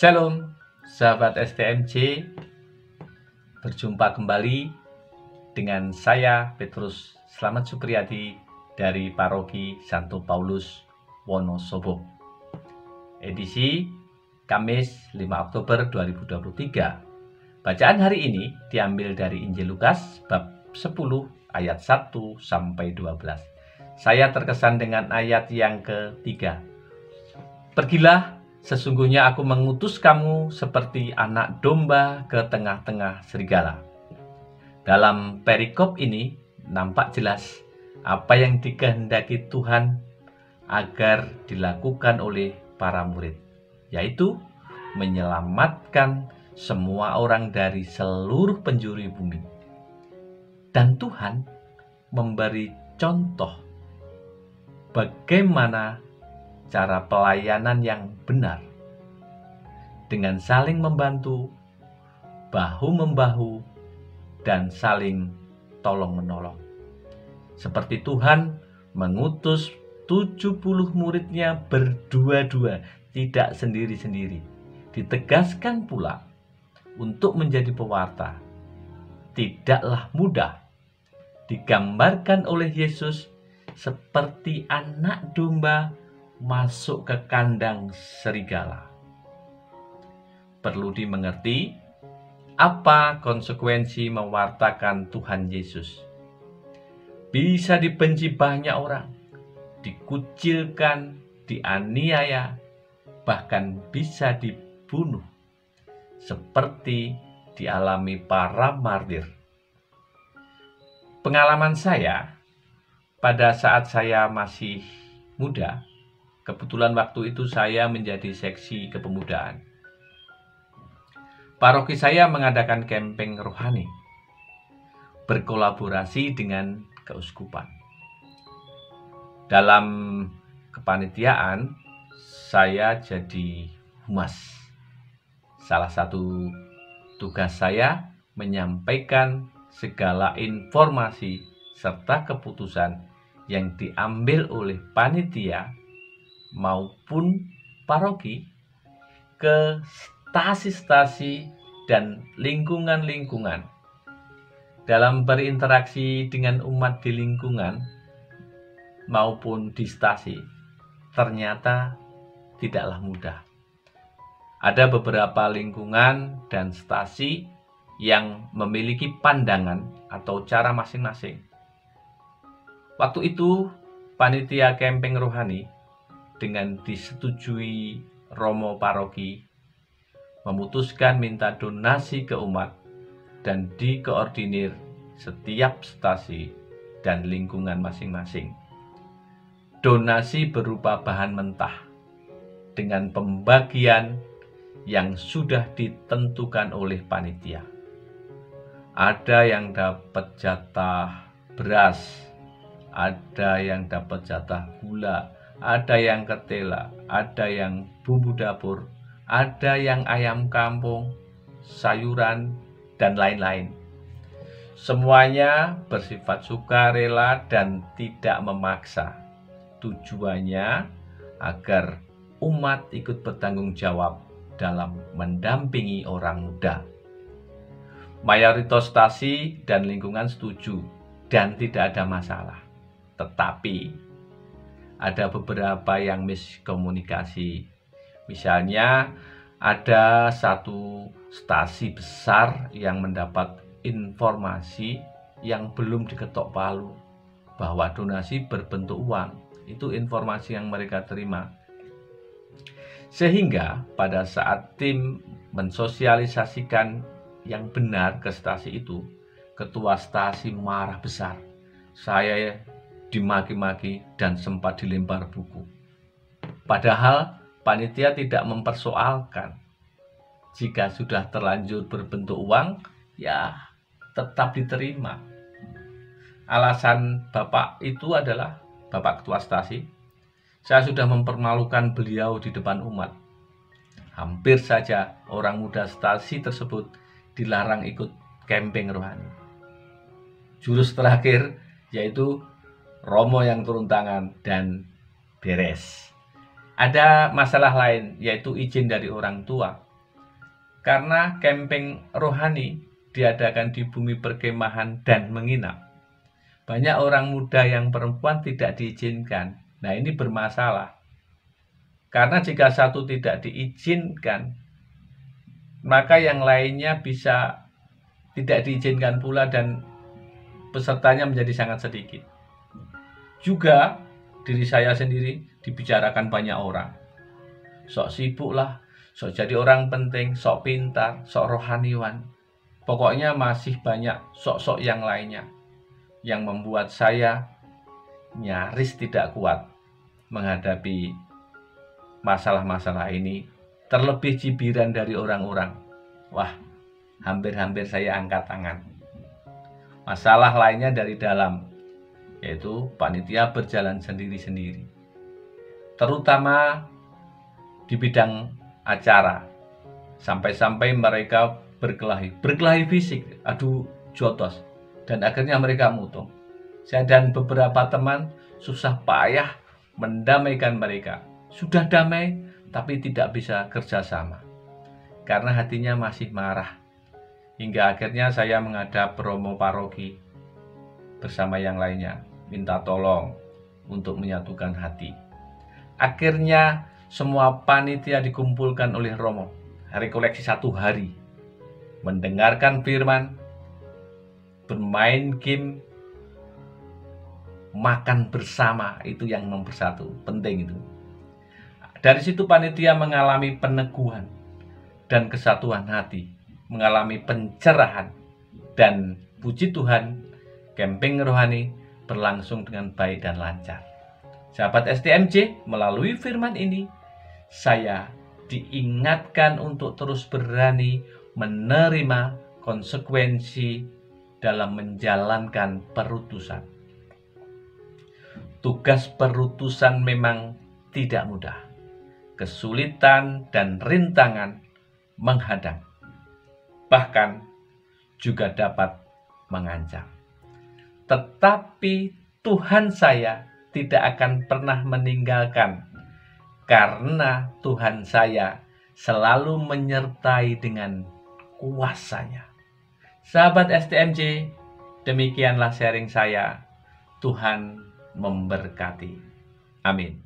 Shalom, sahabat STMJ. Berjumpa kembali dengan saya Petrus Slamet Supriyadi dari Paroki Santo Paulus Wonosobo. Edisi Kamis 5 Oktober 2023. Bacaan hari ini diambil dari Injil Lukas bab 10 ayat 1 sampai 12. Saya terkesan dengan ayat yang ketiga. Pergilah, sesungguhnya aku mengutus kamu seperti anak domba ke tengah-tengah serigala. Dalam perikop ini nampak jelas apa yang dikehendaki Tuhan agar dilakukan oleh para murid, yaitu menyelamatkan semua orang dari seluruh penjuru bumi. Dan Tuhan memberi contoh bagaimana cara pelayanan yang benar dengan saling membantu, bahu-membahu, dan saling tolong-menolong. Seperti Tuhan mengutus 70 muridnya berdua-dua, tidak sendiri-sendiri. Ditegaskan pula untuk menjadi pewarta tidaklah mudah. Digambarkan oleh Yesus seperti anak domba masuk ke kandang serigala. Perlu dimengerti apa konsekuensi mewartakan Tuhan Yesus. Bisa dibenci banyak orang, dikucilkan, dianiaya, bahkan bisa dibunuh, seperti dialami para martir. Pengalaman saya pada saat saya masih muda, kebetulan waktu itu saya menjadi seksi kepemudaan. Paroki saya mengadakan camping rohani, berkolaborasi dengan keuskupan. Dalam kepanitiaan, saya jadi humas. Salah satu tugas saya menyampaikan segala informasi serta keputusan yang diambil oleh panitia maupun paroki ke stasi-stasi dan lingkungan-lingkungan. Dalam berinteraksi dengan umat di lingkungan maupun di stasi, ternyata tidaklah mudah. Ada beberapa lingkungan dan stasi yang memiliki pandangan atau cara masing-masing. Waktu itu, panitia camping rohani dengan disetujui Romo Paroki memutuskan minta donasi ke umat dan dikoordinir setiap stasi dan lingkungan masing-masing. Donasi berupa bahan mentah dengan pembagian yang sudah ditentukan oleh panitia. Ada yang dapat jatah beras, ada yang dapat jatah gula, ada yang ketela, ada yang bumbu dapur, ada yang ayam kampung, sayuran, dan lain-lain. Semuanya bersifat sukarela dan tidak memaksa. Tujuannya agar umat ikut bertanggung jawab dalam mendampingi orang muda. Mayoritas stasi dan lingkungan setuju dan tidak ada masalah. Tetapi ada beberapa yang miskomunikasi. Misalnya ada satu stasi besar yang mendapat informasi yang belum diketok palu bahwa donasi berbentuk uang. Itu informasi yang mereka terima. Sehingga pada saat tim mensosialisasikan yang benar ke stasi itu, ketua stasi marah besar. Saya dimaki-maki dan sempat dilempar buku. Padahal panitia tidak mempersoalkan. Jika sudah terlanjur berbentuk uang, ya tetap diterima. Alasan Bapak itu adalah, Bapak Ketua Stasi, saya sudah mempermalukan beliau di depan umat. Hampir saja orang muda stasi tersebut dilarang ikut camping rohani. Jurus terakhir yaitu Romo yang turun tangan dan beres. Ada masalah lain, yaitu izin dari orang tua. karena camping rohani diadakan di bumi perkemahan dan menginap. Banyak orang muda yang perempuan tidak diizinkan. Nah, ini bermasalah. Karena jika satu tidak diizinkan, maka yang lainnya bisa tidak diizinkan pula dan pesertanya menjadi sangat sedikit. Juga diri saya sendiri dibicarakan banyak orang. Sok sibuk lah, sok jadi orang penting, sok pintar, sok rohaniwan. Pokoknya masih banyak sok-sok yang lainnya yang membuat saya nyaris tidak kuat menghadapi masalah-masalah ini, terlebih cibiran dari orang-orang. Wah, hampir-hampir saya angkat tangan. Masalah lainnya dari dalam, yaitu panitia berjalan sendiri-sendiri, terutama di bidang acara. Sampai-sampai mereka berkelahi fisik, adu jotos, dan akhirnya mereka mutung. Saya dan beberapa teman susah payah mendamaikan mereka. Sudah damai, tapi tidak bisa kerjasama karena hatinya masih marah. Hingga akhirnya saya menghadap Romo Paroki bersama yang lainnya, minta tolong untuk menyatukan hati. Akhirnya semua panitia dikumpulkan oleh Romo, rekoleksi 1 hari, mendengarkan firman, bermain game, makan bersama. Itu yang nomor 1, penting itu. Dari situ panitia mengalami peneguhan dan kesatuan hati, mengalami pencerahan, dan puji Tuhan, camping rohani berlangsung dengan baik dan lancar. Sahabat STMJ, melalui firman ini, saya diingatkan untuk terus berani menerima konsekuensi dalam menjalankan perutusan. Tugas perutusan memang tidak mudah. Kesulitan dan rintangan menghadang, bahkan juga dapat mengancam. Tetapi Tuhan saya tidak akan pernah meninggalkan, karena Tuhan saya selalu menyertai dengan kuasa-Nya. Sahabat STMJ, demikianlah sharing saya. Tuhan memberkati. Amin.